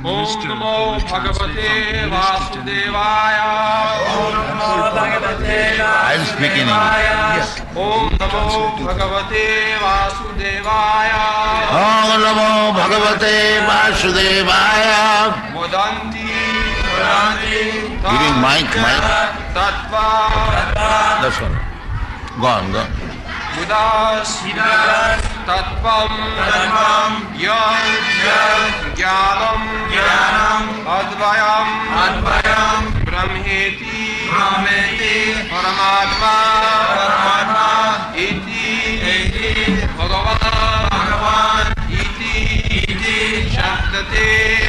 Om Namo Bhagavate Vasudevaya. Om Namo Bhagavate Vasudevaya. I am speaking English. Yes. Om Namo Bhagavate Vasudevaya. Om Namo Bhagavate Vasudevaya. Modanti. Giving mic. Tattva. That's all. Go on. Buddhas Tattvam Yam Jnanam Advayam Brahmeti Paramatma Iti Bhagavan Iti Shabdate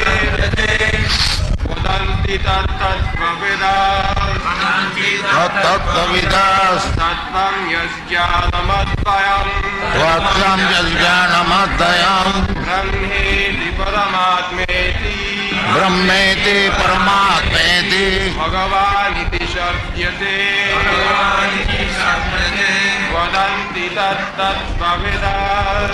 Vadanti Tattvavedas Tattvavedas Tattvam Yasjanamadvayam Tvatvam Yasjanamadvayam Brahmeti Paramatmeti Bhagavan Iti Shabdyate Vadanti Tattvavedas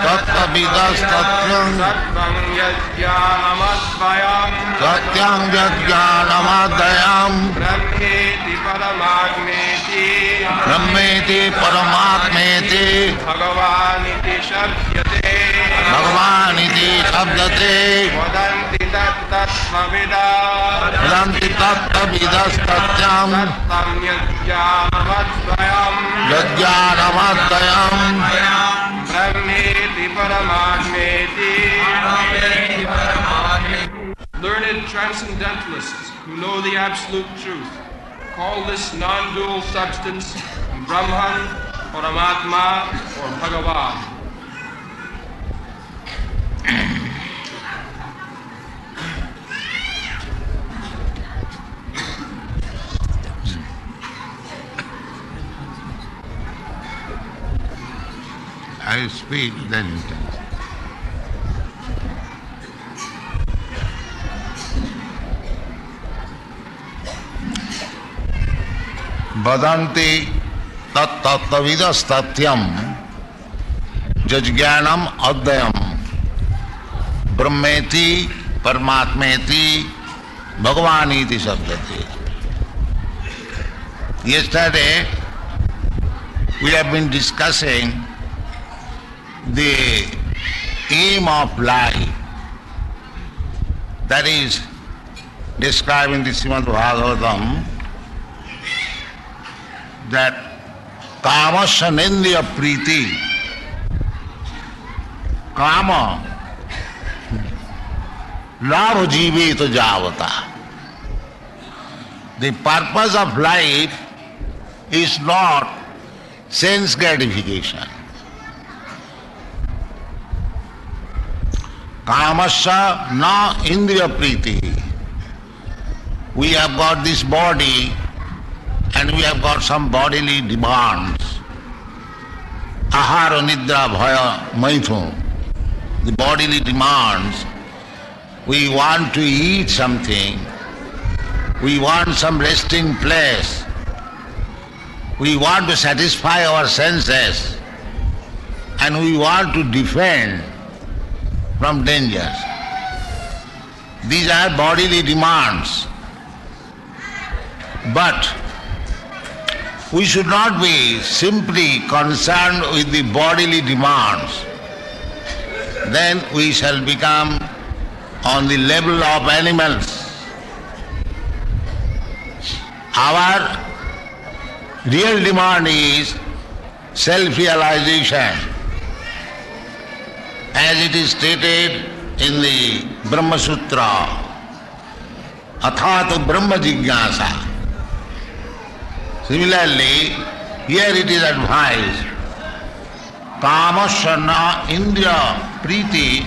Tattvavedas Tattvam Yasjanamadvayam Satyam Yasjanamadvayam Brahmeti Paramatmeti Bhagavan Iti Shabdyate Vadanti Tattvavedas Tatyam Yasjanamadvayam Brahmeti Paramatmeti. Learned transcendentalists who know the absolute truth call this non-dual substance Brahman, Paramatma, or Bhagavan. I speak then. Vadanti tattvavidas tatyam jajjnanam advayam brahmeti paramatmeti bhagavaniti sabdati. Yesterday we have been discussing the aim of life, that is described in the Srimad Bhagavatam, that kamasya nindriya priti, kama labha jiveta javata. The purpose of life is not sense gratification. Kamasya na indriya priti. We have got this body and we have got some bodily demands. Ahara nidra bhaya maithun. The bodily demands. We want to eat something. We want some resting place. We want to satisfy our senses. And we want to defend from dangers. These are bodily demands. But we should not be simply concerned with the bodily demands. Then we shall become on the level of animals. Our real demand is self-realization. As it is stated in the Brahma Sutra, Athato Brahma Jignasa. Similarly, here it is advised, Kamasya na indriya priti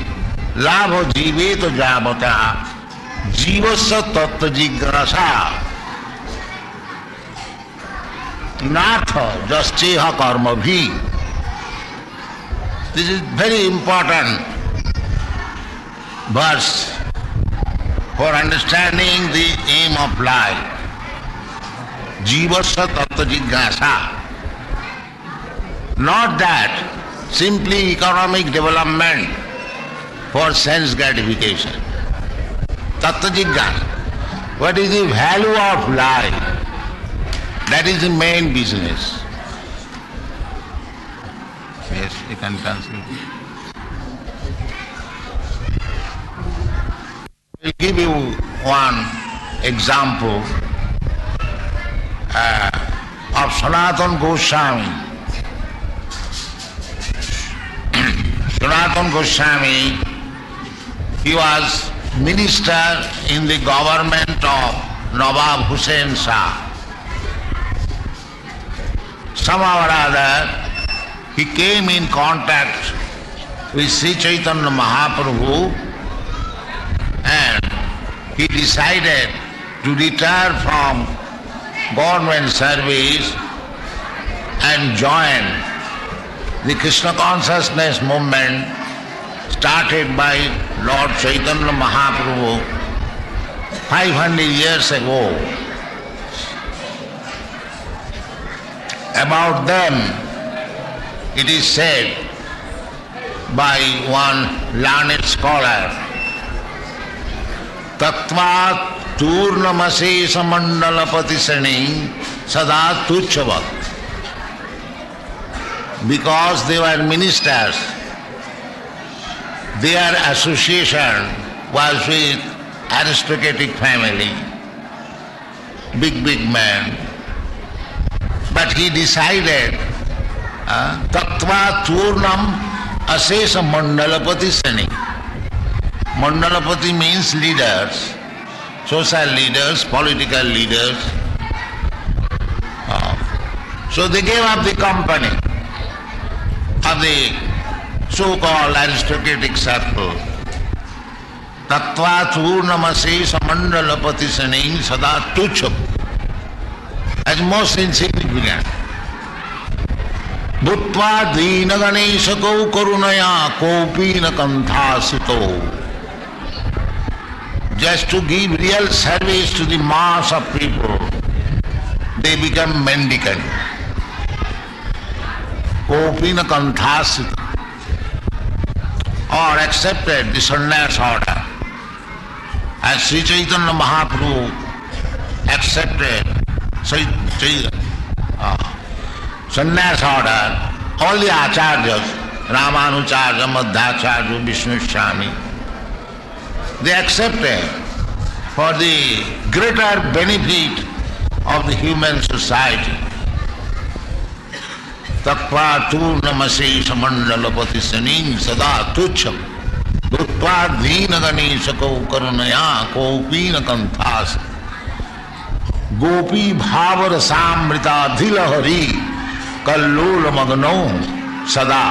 labha jiveto javata jivasya tattva jignasa natha jasceha karma bhi. This is very important verse for understanding the aim of life. Jivasya tattva jignasa. Not that simply economic development for sense gratification. Tattva Jigyasa. What is the value of life? That is the main business. Yes, you can translate. I'll give you one example of Sanatana Goswami. Sanatana Goswami, he was minister in the government of Nawab Hussain Shah. Somehow or other, he came in contact with Sri Chaitanya Mahaprabhu and he decided to retire from government service and join the Krishna Consciousness movement started by Lord Chaitanya Mahaprabhu 500 years ago. About them, it is said by one learned scholar, Tattva Turnamase Samandalapati Sani Sada Tuchavad. Because they were ministers, their association was with aristocratic family, big man. But he decided, Tattva Turnam Asesa Mandalapati Sani. Mandalapati means leaders, social leaders, political leaders. So they gave up the company of the so-called aristocratic circle. Tattva Turnamase Samandalapati Sani Sada Tucham. As most insignificant. Bhutva Dina Ganeshako Karunaya Kopina Kanthasito. Just to give real service to the mass of people, they become mendicant. Kopina Kanthasito. Or accepted the sannyas order. As Sri Chaitanya Mahaprabhu accepted sannyas order, all the acharyas, Ramanucharya, Madhacharya, Vishnu Swami, they accepted for the greater benefit of the human society. Tattva Turnamase Samandalapati Sanin Sada Tucham Bhutva Dina Ganeshako Karunaya Kopina Kanthas Gopi Bhavar Samrita Dhilahari Kallola Magano Sada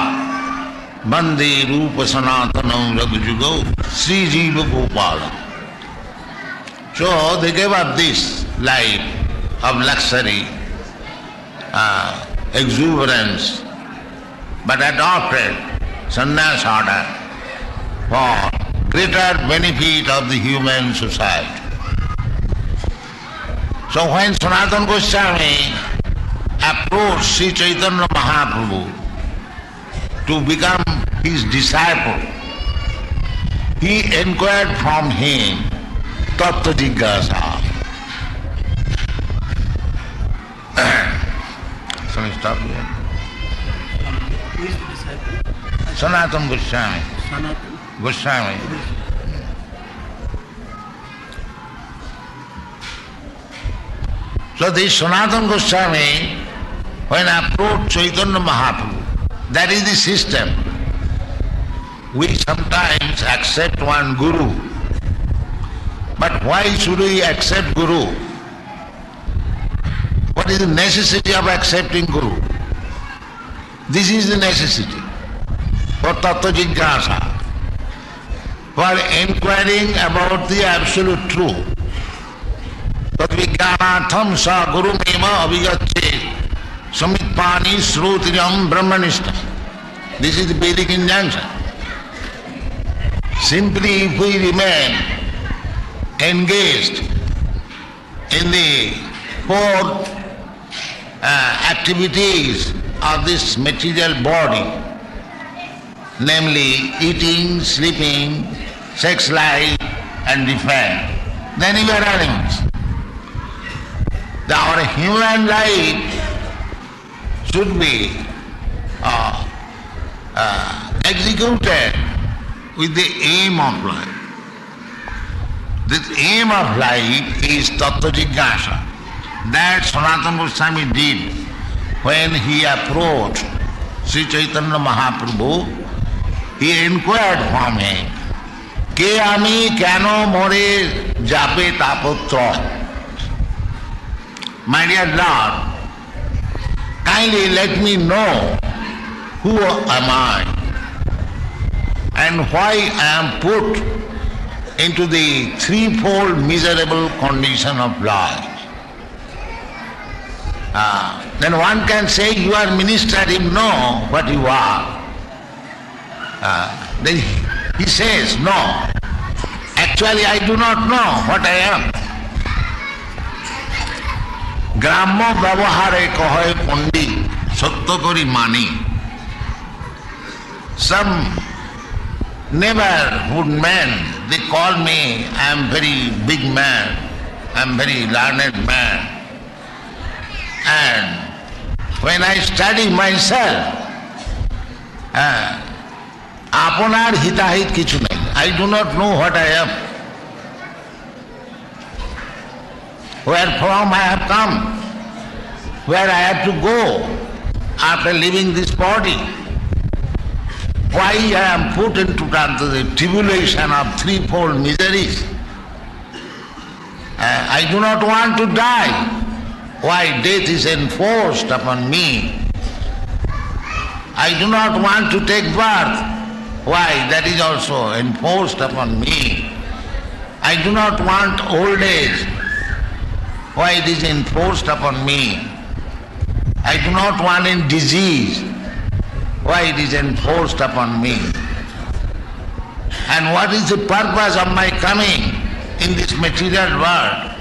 Bande Rupa Sanatanam Raghujugo Sri Jiva Gopala. So they gave up this life of luxury, exuberance, but adopted sannyas order for greater benefit of the human society. So when Sanatana Goswami approached Sri Chaitanya Mahaprabhu to become his disciple, he inquired from him Tattva Jigyasa. Shall we stop here? Who is the disciple? Sanatana Goswami. Sanatana Goswami. So this Sanatana Goswami, when approached Chaitanya Mahaprabhu, that is the system. We sometimes accept one guru, but why should we accept guru? What is the necessity of accepting guru? This is the necessity for Tattva Jigyasa, for inquiring about the absolute truth. Tadvijnanatham sa gurumeva avigatchet samitpani srotiram brahmanishta. This is the Vedic injunction. Simply if we remain engaged in the four activities of this material body, namely eating, sleeping, sex life and defend, then you are animals. Our human life should be executed with the aim of life. The aim of life is Tattva Jignasa. That Sanatana Goswami did when he approached Sri Chaitanya Mahaprabhu. He inquired from him, Ke ami keno more jape tapotra. My dear Lord, kindly let me know who am I and why I am put into the threefold miserable condition of life. Then one can say, you are minister, you know what you are. Then he says, no, actually I do not know what I am. Grammo Vyavahare Kahoy Pondi Satya Kori Mani. Some neighborhood men, they call me, I am very big man, I am very learned man. And when I study myself, Aponar hitahit kichu nahi. I do not know what I am. Where from I have come, where I have to go after leaving this body, why I am put into the tribulation of threefold miseries. I do not want to die. Why death is enforced upon me. I do not want to take birth. Why that is also enforced upon me. I do not want old age. Why it is enforced upon me. I do not want any disease. Why it is enforced upon me. And what is the purpose of my coming in this material world?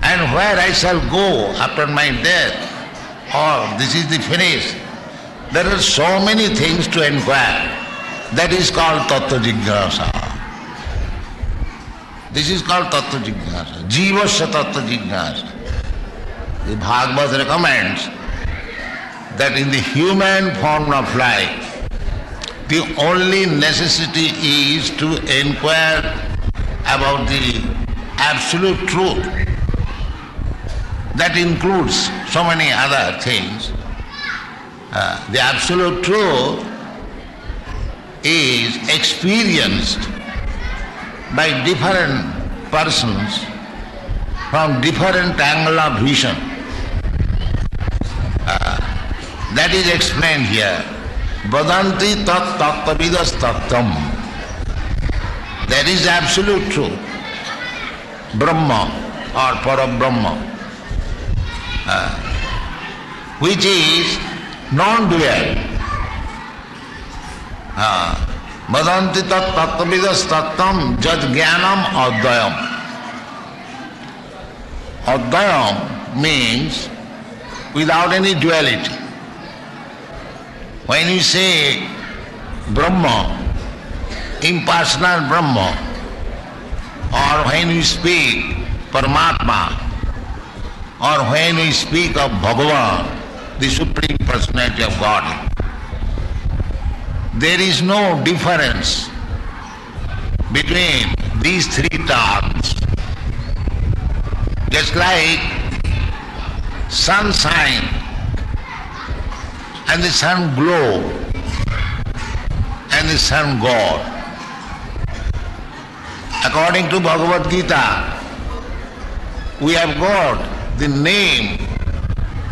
And where I shall go after my death? Or this is the finish. There are so many things to inquire. That is called Tattva Jignasa. This is called Tattva Jignasa. Jivasya Tattva Jignasa. The Bhagavad recommends that in the human form of life, the only necessity is to inquire about the absolute truth. That includes so many other things. The absolute truth is experienced by different persons from different angle of vision. That is explained here. Vadanti tat tattavidas tattam. That is absolute truth. Brahma or Parabrahma, which is non-dual. Vadanti tat tattavidas tattam jad jnanam advayam. Advayam means without any duality. When you say Brahma, impersonal Brahma, or when you speak Paramatma, or when we speak of Bhagavan, the Supreme Personality of God, there is no difference between these three terms. Just like sunshine and the sun glow and the sun God. According to Bhagavad Gita, we have got the name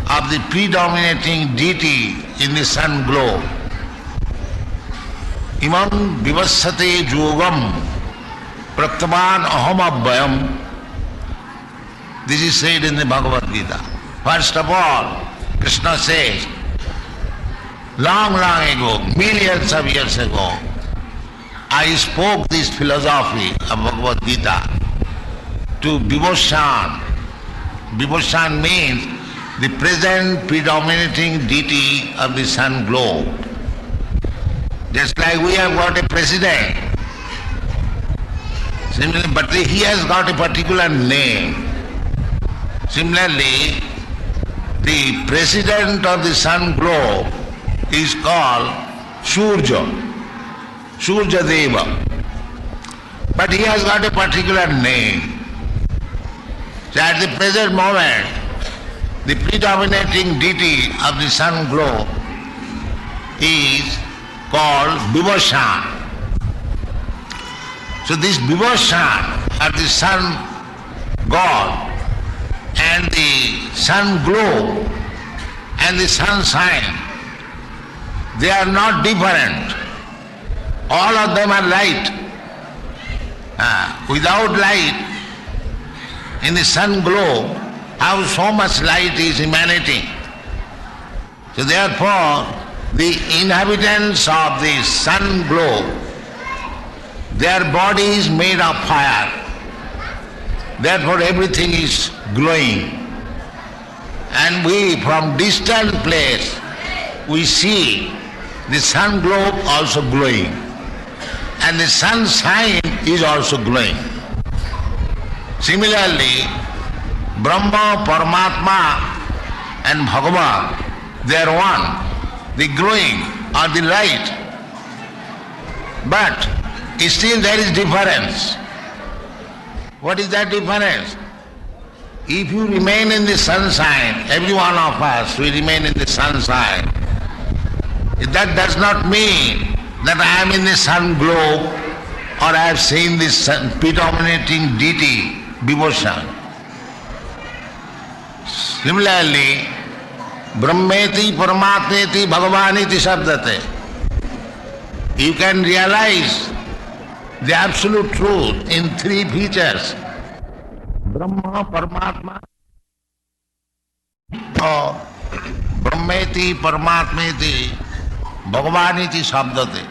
of the predominating deity in the sun glow. Imam vivassate yogam praktaman aham abhayam. This is said in the Bhagavad Gita. First of all, Krishna says, long ago, millions of years ago, I spoke this philosophy of Bhagavad Gita to Vibhushan. Vibhushan means the present predominating deity of the sun globe. Just like we have got a president, Similarly, but he has got a particular name. Similarly, the president of the sun globe is called Surya, Surya Deva. But he has got a particular name. So at the present moment, the predominating deity of the sun globe is called Vibhushan. So this Vibhushan of the sun god and the sun globe and the sun sign, they are not different. All of them are light. Without light in the sun globe, how so much light is emanating? So therefore, the inhabitants of the sun globe, their body is made of fire. Therefore everything is glowing. And we from distant place, we see the sun globe also glowing. And the sun sign is also glowing. Similarly, Brahma, Paramatma and Bhagavad, they are one. The glowing or the light. But still there is difference. What is that difference? If you remain in the sun sign, every one of us will remain in the sun sign. That does not mean that I am in the sun globe or I have seen this predominating deity, Vibhushan. Similarly, Brahmeti Paramatmeti Bhagavaniti Sabdate. You can realize the absolute truth in three features. Brahma, Paramatma, or Brahmeti Paramatmeti Bhagavaniti Sabdate.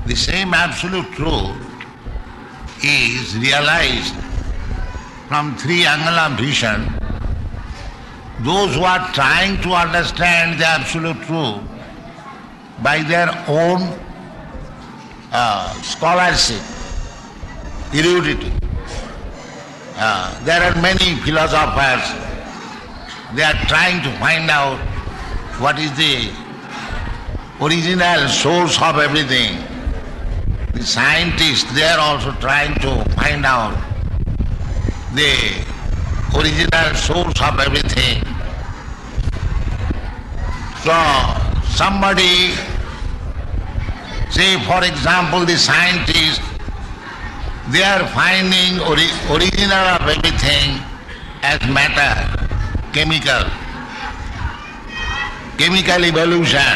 The same absolute truth is realized from three angles of vision. Those who are trying to understand the absolute truth by their own scholarship, erudity. There are many philosophers, they are trying to find out what is the original source of everything. The scientists, they are also trying to find out the original source of everything. So somebody, say for example the scientists, they are finding original of everything as matter, chemical evolution,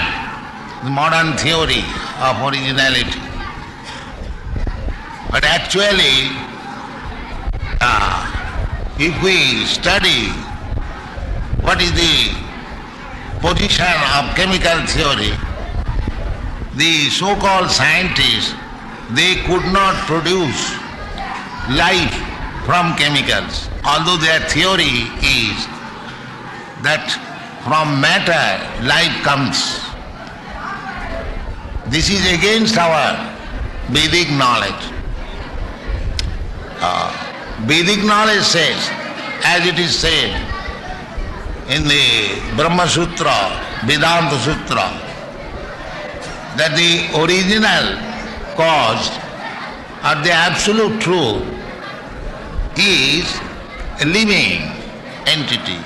the modern theory of originality. But actually, if we study what is the position of chemical theory, the so-called scientists, they could not produce life from chemicals, although their theory is that from matter life comes. This is against our Vedic knowledge. Vedic knowledge says, as it is said in the Brahma Sutra, Vedanta Sutra, that the original cause or the absolute truth is a living entity.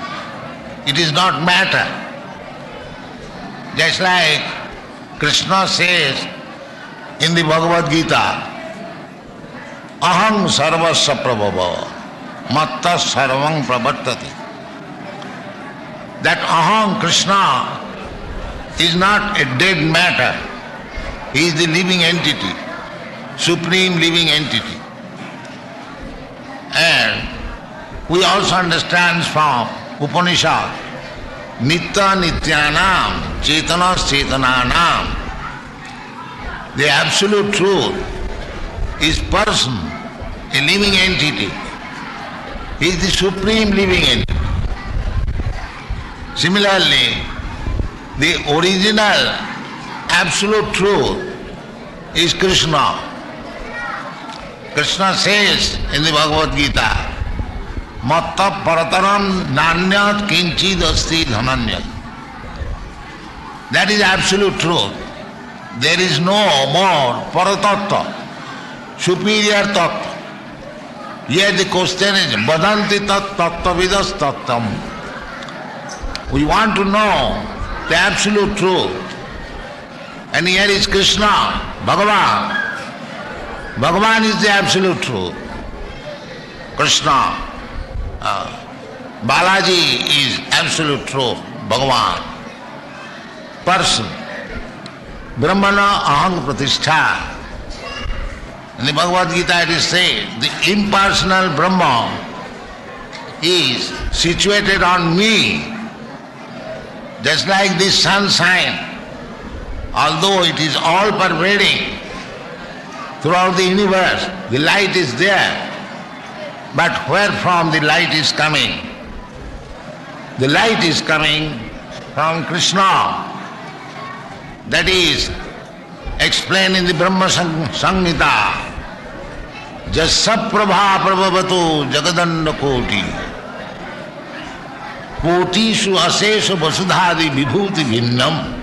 It is not matter. Just like Krishna says in the Bhagavad Gita, Aham sarvasya prabhava, matta sarvam pravartati. That Aham, Krishna, is not a dead matter. He is the living entity, supreme living entity. And we also understand from Upanishad, Nitya Nityanam, Chetanas Chetananam. The absolute truth is person, a living entity. He is the supreme living entity. Similarly, the original absolute truth is Krishna. Krishna says in the Bhagavad Gita, Matta parataram nanyat kinchid asti dhananyat. That is absolute truth. There is no more paratattva, superior tattva. Here the question is, badanti tat tattvavidas tattam. We want to know the absolute truth. And here is Krishna, Bhagavan. Bhagavan is the absolute truth. Krishna, Balaji is absolute truth, Bhagavan. Person. Brahmana aham pratishtha. In the Bhagavad Gita it is said, the impersonal Brahma is situated on me, just like this sunshine. Although it is all pervading throughout the universe, the light is there. But where from the light is coming? The light is coming from Krishna. That is explained in the Brahma Samhita. Jassa prabha prabhavatu jagadanda koti. Kotishu asesha vasudhadi vibhuti bhinnam.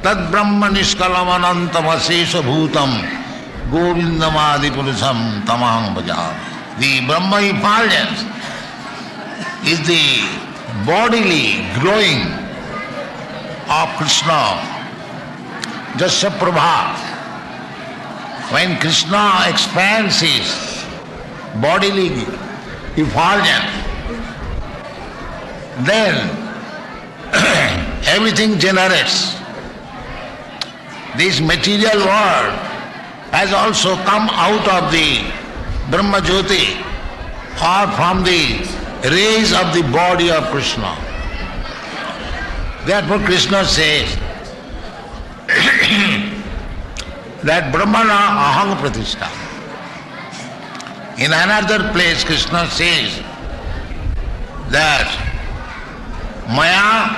Tad brahma niskalam anantam asesha bhutam. Govindamadi purusam tamaham bhajami. The Brahma effulgence is the bodily growing of Krishna. Jasa Prabha. When Krishna expands his bodily effulgence, then everything generates. This material world has also come out of the Brahma Jyoti or from the rays of the body of Krishna. Therefore Krishna says that Brahmana aham pratishtha. In another place Krishna says that Maya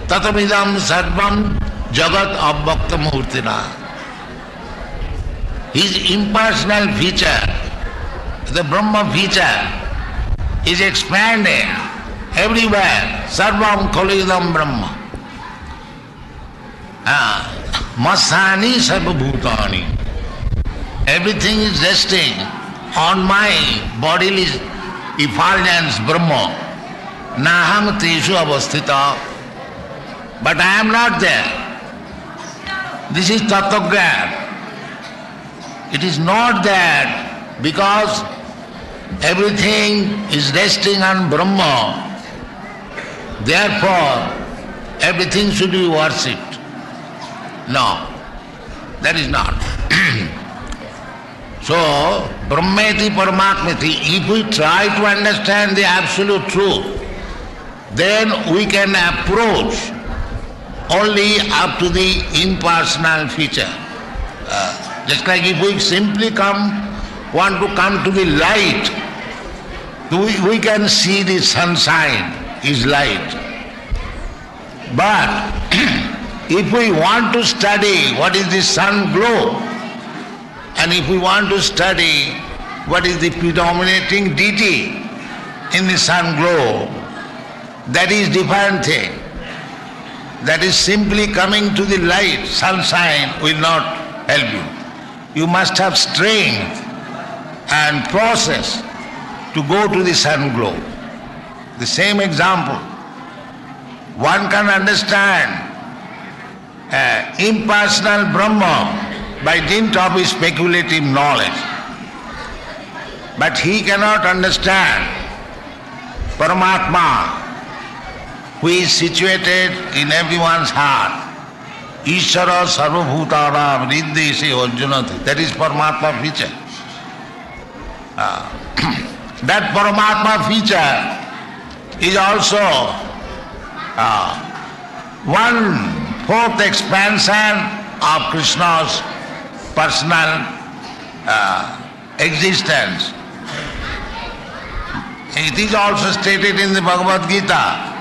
tatamidam sarvam jagat abhakta murtina. His impersonal feature, the Brahma feature, is expanding everywhere. Sarvam khalidam Brahma. Masani sarva bhutani. Everything is resting on my bodily effulgence Brahma. Naham teshu avasthita. But I am not there. This is tattva. It is not that because everything is resting on Brahma, therefore everything should be worshipped. No, that is not. So, Brahmeti Paramatmati, if we try to understand the absolute truth, then we can approach only up to the impersonal feature. Just like if we simply want to come to the light, we can see the sunshine is light. But if we want to study what is the sun glow, and if we want to study what is the predominating deity in the sun glow, that is different thing. That is simply coming to the light, sunshine will not help you. You must have strength and process to go to the sun glow. The same example, one can understand impersonal Brahma by dint of his speculative knowledge. But he cannot understand Paramatma, who is situated in everyone's heart. Ishara sarvabhutanam niddesi arjunati. That is Paramatma feature. That Paramatma feature is also 1/4 expansion of Krishna's personal existence. It is also stated in the Bhagavad Gita,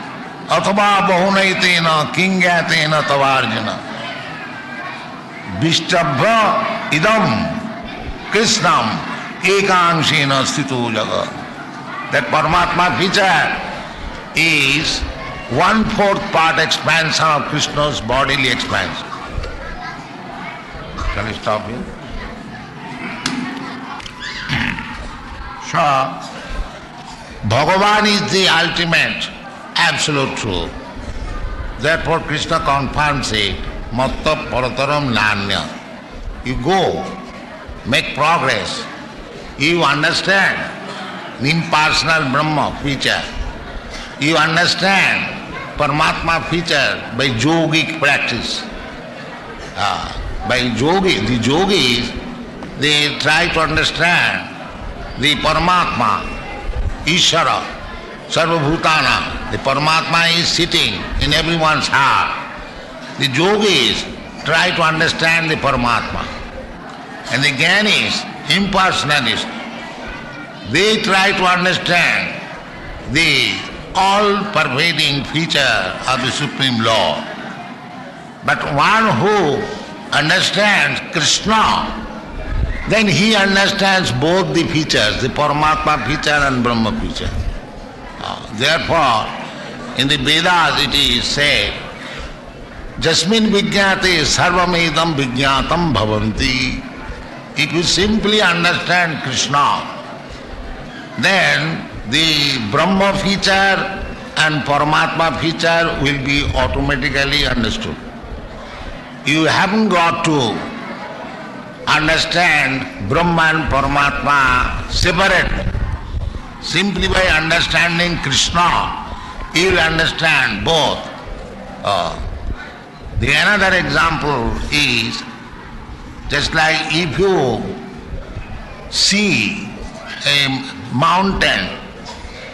Athava bahunaitena kingyatena tavarjana Vishtabha idam Krishnam ekangshena sthito jagat. That Paramatma feature is 1/4 part expansion of Krishna's bodily expansion. Shall I stop here? So, Bhagavan is the ultimate, absolute truth. Therefore Krishna confirms it, matta parataram nanya. You go, make progress, you understand the impersonal Brahma feature. You understand Paramatma feature by yogic practice. By the yogis, they try to understand the Paramatma, Ishvara, Sarvabhutana. The Paramatma is sitting in everyone's heart. The yogis try to understand the Paramatma. And the Jnanis, impersonalists, they try to understand the all-pervading feature of the Supreme Lord. But one who understands Krishna, then he understands both the features, the Paramatma feature and Brahma feature. Therefore, in the Vedas it is said, Jasmin vijñāte sarvamedam vijñātam bhavanti. If you simply understand Krishna, then the Brahma feature and Paramatma feature will be automatically understood. You haven't got to understand Brahma and Paramatma separately. Simply by understanding Krishna, you will understand both. The another example is just like if you see a mountain,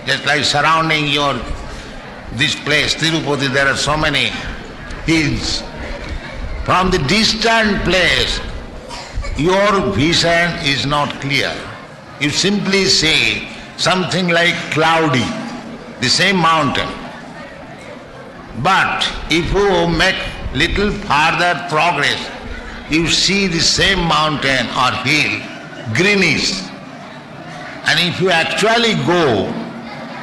just like surrounding this place, Tirupati, there are so many hills. From the distant place, your vision is not clear. You simply see something like cloudy, the same mountain. But if you make little further progress, you see the same mountain or hill, greenish. And if you actually go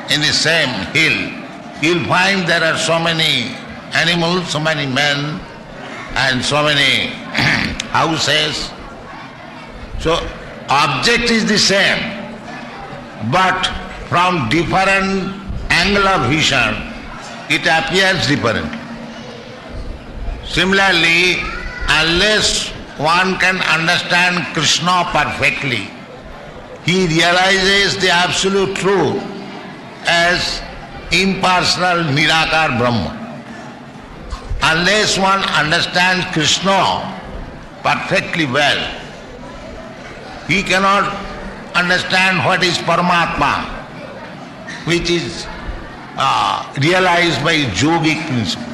in the same hill, you'll find there are so many animals, so many men, and so many houses. So object is the same, but from different angle of vision, it appears different. Similarly, unless one can understand Krishna perfectly, he realizes the absolute truth as impersonal Nirakar Brahma. Unless one understands Krishna perfectly well, he cannot understand what is Paramatma, which is realized by yogic principle.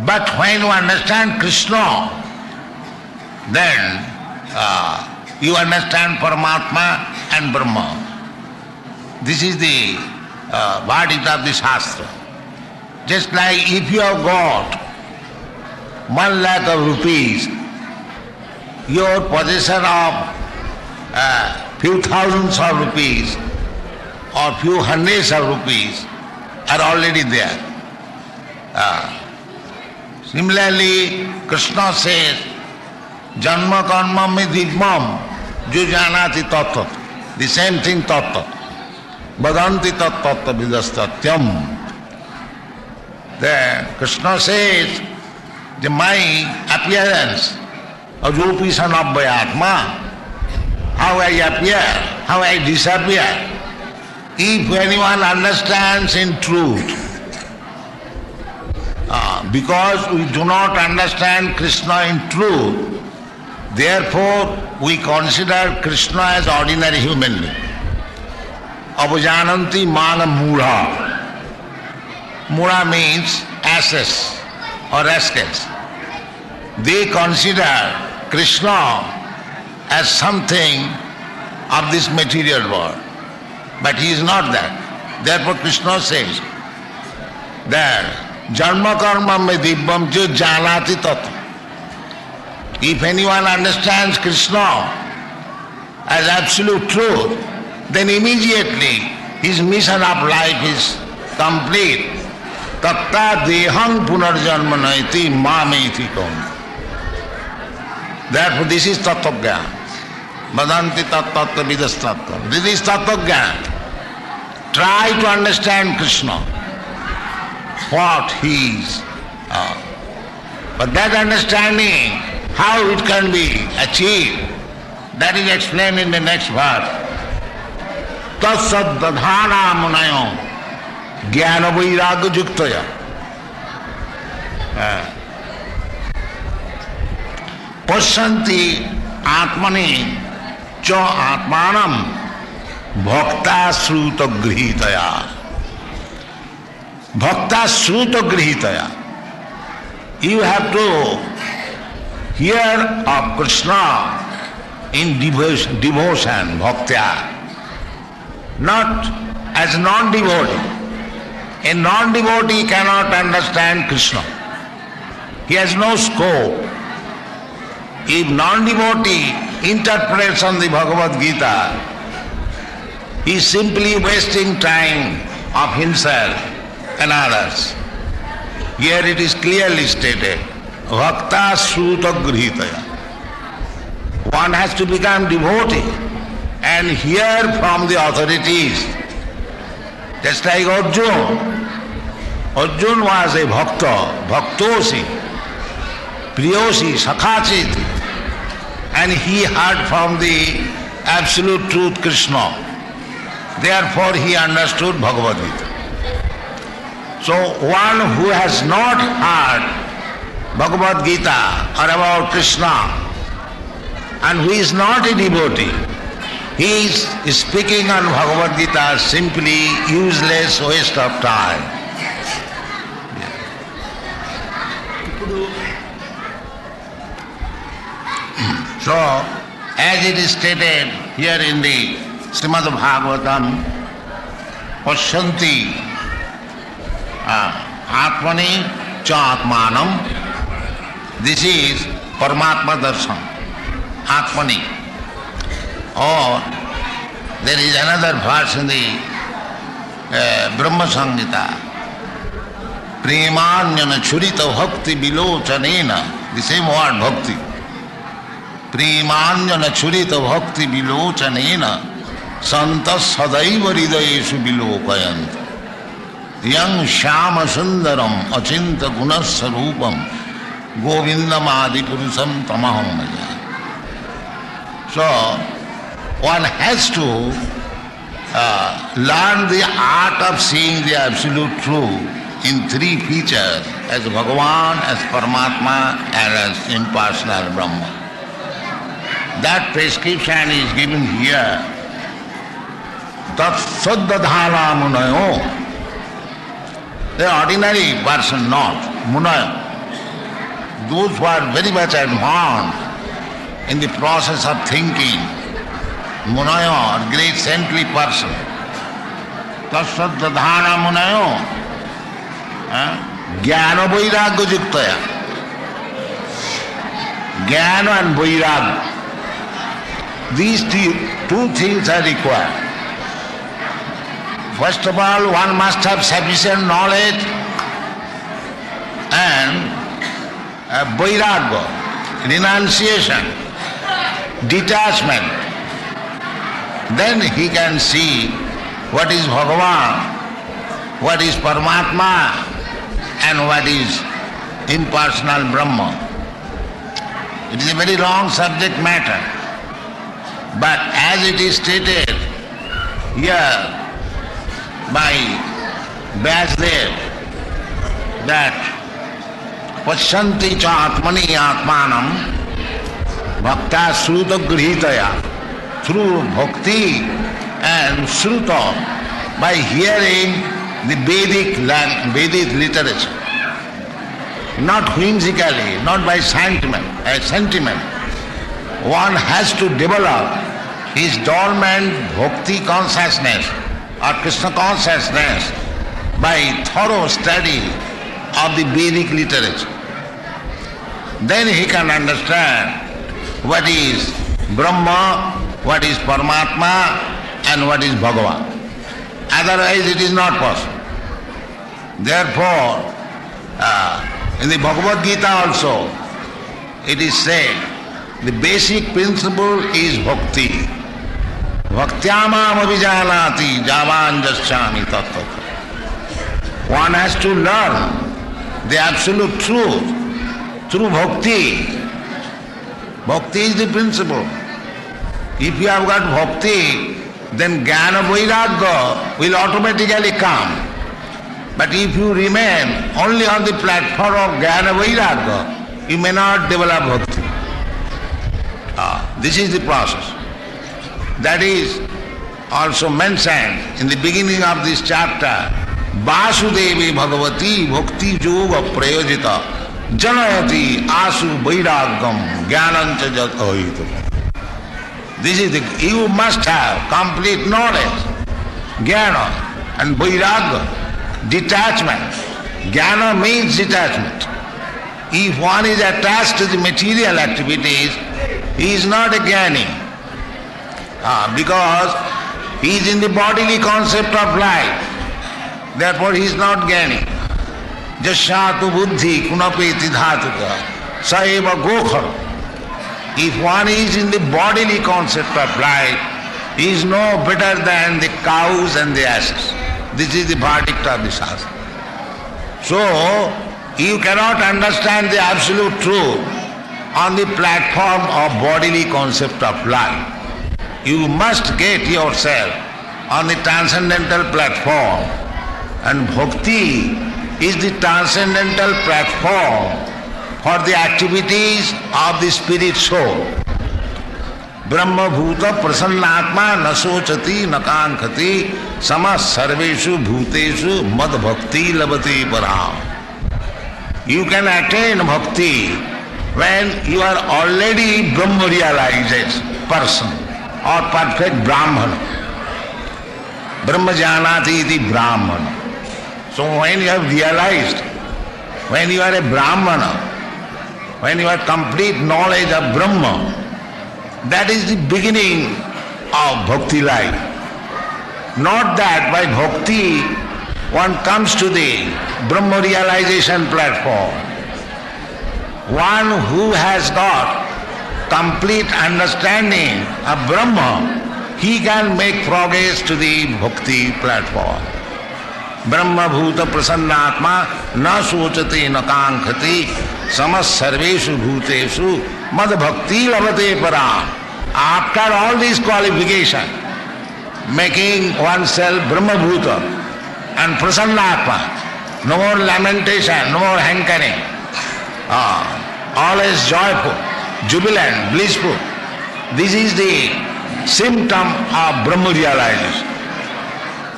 But when you understand Krishna, then you understand Paramatma and Brahma. This is the verdict of the Shastra. Just like if you have got 1 lakh of rupees, your possession of few thousands of rupees or few hundreds of rupees are already there. Similarly, Krishna says, Janma karma me divmam jo janati tattva. The same thing tattva. Badanti tattva vidastatyam. Then Krishna says, my appearance, ajupishan abhyatma, how I appear, how I disappear. If anyone understands in truth, because we do not understand Krishna in truth, therefore we consider Krishna as ordinary human being. Avajananti mana mudha. Mudha means asses or rascals. They consider Krishna as something of this material world. But he is not that. Therefore Krishna says that Janma karma me dibbam jo janati tattva. If anyone understands Krishna, as absolute truth, then immediately his mission of life is complete. Tatta deham punarjanma naiti mameti kaun. Therefore this is tattva-jnana. Vadanti tattva vidas tattva. This is tattva-jnana. Try to understand Krishna, what he is. But that understanding, how it can be achieved, that is explained in the next verse. Tatsad dadhana munayo jnana vairagya juktaya. Pasyanti atmani cha atmanam bhakta sruta grihitaya. Bhakta sruta grihitaya. You have to hear of Krishna in devotion, bhaktya, not as non-devotee. A non-devotee cannot understand Krishna. He has no scope. If non-devotee interprets on the Bhagavad Gita, he is simply wasting time of himself and others. Here it is clearly stated, Bhakta Sruta Grihitaya. One has to become devotee and hear from the authorities. Just like Arjuna. Arjuna was a bhakta, bhaktosi, priyosi, sakhachiti, and he heard from the absolute truth Krishna. Therefore he understood Bhagavad Gita. So one who has not heard Bhagavad Gita or about Krishna and who is not a devotee, he is speaking on Bhagavad Gita simply useless waste of time. So, as it is stated here in the Srimad Bhagavatam, Pasyanti Atmani cha Atmanam. This is Paramatma Darshan, Atmani. Or there is another verse in the Brahma Samhita, Premanyana Churita Bhakti Vilochanena, the same word Bhakti. Premanyana Churita Bhakti Vilochanena Santas Sadaiva Hridayeshu Vilokayant Yang Shama Sundaram Achinta Gunasarupam Govindam Adi Purusam Tamaham Maya. So, one has to learn the art of seeing the absolute truth in three features, as Bhagavan, as Paramatma, and as impersonal Brahma. That prescription is given here. Tat saddadhana munayo. The ordinary person not, munayo. Those who are very much advanced in the process of thinking, munayo or great saintly person. Tat saddadhana munayo. Jnana vairagya juktaya. Jnana and vairagya. These two things are required. First of all, one must have sufficient knowledge and vairagya, renunciation, detachment. Then he can see what is Bhagavan, what is Paramatma, and what is impersonal Brahma. It is a very long subject matter. But as it is stated here by Vyasdev, that Pasyanti cha atmani atmanam bhakta sruta grihitaya, through bhakti and sruta, by hearing the Vedic literature, not whimsically, not by sentiment. One has to develop his dormant bhakti consciousness or Krishna consciousness by thorough study of the Vedic literature. Then he can understand what is Brahma, what is Paramatma and what is Bhagavan. Otherwise it is not possible. Therefore, in the Bhagavad Gita also, it is said, the basic principle is bhakti. Bhaktyamam avijanati javan jasyami tattva. One has to learn the absolute truth through bhakti. Bhakti is the principle. If you have got bhakti, then jnana vairagya will automatically come. But if you remain only on the platform of jnana vairagya, you may not develop bhakti. This is the process. That is also mentioned in the beginning of this chapter. Vasudevi Bhagavati Bhakti Yoga Prayojita Janayati Asu Vairagyam Jnanancha Jat Ahitam. This is the, you must have complete knowledge, jnana and vairagya, detachment. Jnana means detachment. If one is attached to the material activities, he is not a jnani, because he is in the bodily concept of life. Therefore he is not jnani. Jasyatu buddhi kunapeti dhatuka saeva gokhar. If one is in the bodily concept of life, he is no better than the cows and the asses. This is the verdict of the Shastra. So, you cannot understand the absolute truth on the platform of bodily concept of life. You must get yourself on the transcendental platform, and bhakti is the transcendental platform for the activities of the spirit soul. Brahma bhuta prasannatma na sochati na kankhati samas sarveshu bhuteshu mad bhakti labati param. You can attain bhakti when you are already Brahma realized person or perfect Brahmana. Brahma janati iti Brahmana. So when you have realized, when you are a Brahmana, when you have complete knowledge of Brahma, that is the beginning of bhakti life. Not that by bhakti one comes to the Brahma realization platform. One who has got complete understanding of Brahma, he can make progress to the bhakti platform. Brahma bhuta prasannatma na sochati na kankhati samas sarveshu bhuteshu mad bhakti labate param. After all these qualifications, making oneself Brahma bhuta and prasannatma, no more lamentation, no more hankering, always joyful, jubilant, blissful. This is the symptom of Brahma realization.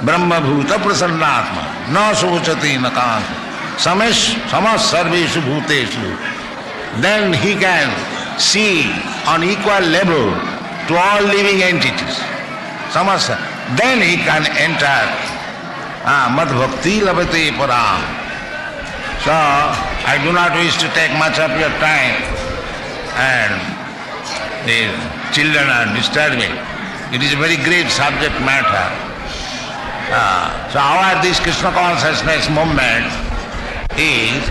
Brahma bhuta prasannatma na sochati na kankhati samas sarveshu bhuteshu. Then he can see on equal level to all living entities. Samasa. Then he can enter mad bhakti labate param. So I do not wish to take much of your time, and the children are disturbing. It is a very great subject matter. So our this Krishna Consciousness movement is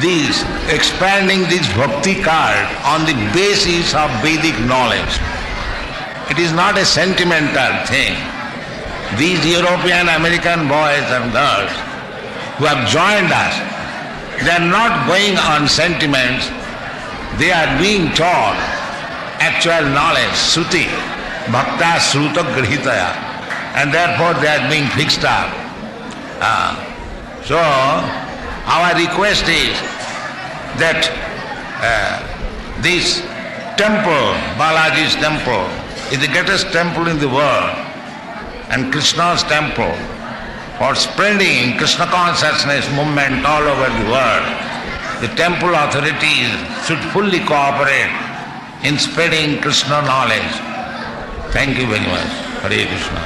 this expanding this bhakti card on the basis of Vedic knowledge. It is not a sentimental thing. These European American boys and girls who have joined us, they are not going on sentiments, they are being taught actual knowledge, Sruti, Bhakta Sruta Grihitaya, and therefore they are being fixed up. So our request is that this temple, Balaji's temple, is the greatest temple in the world, and Krishna's temple for spreading Krishna Consciousness movement all over the world. The temple authorities should fully cooperate in spreading Krishna knowledge. Thank you very much. Hare Krishna.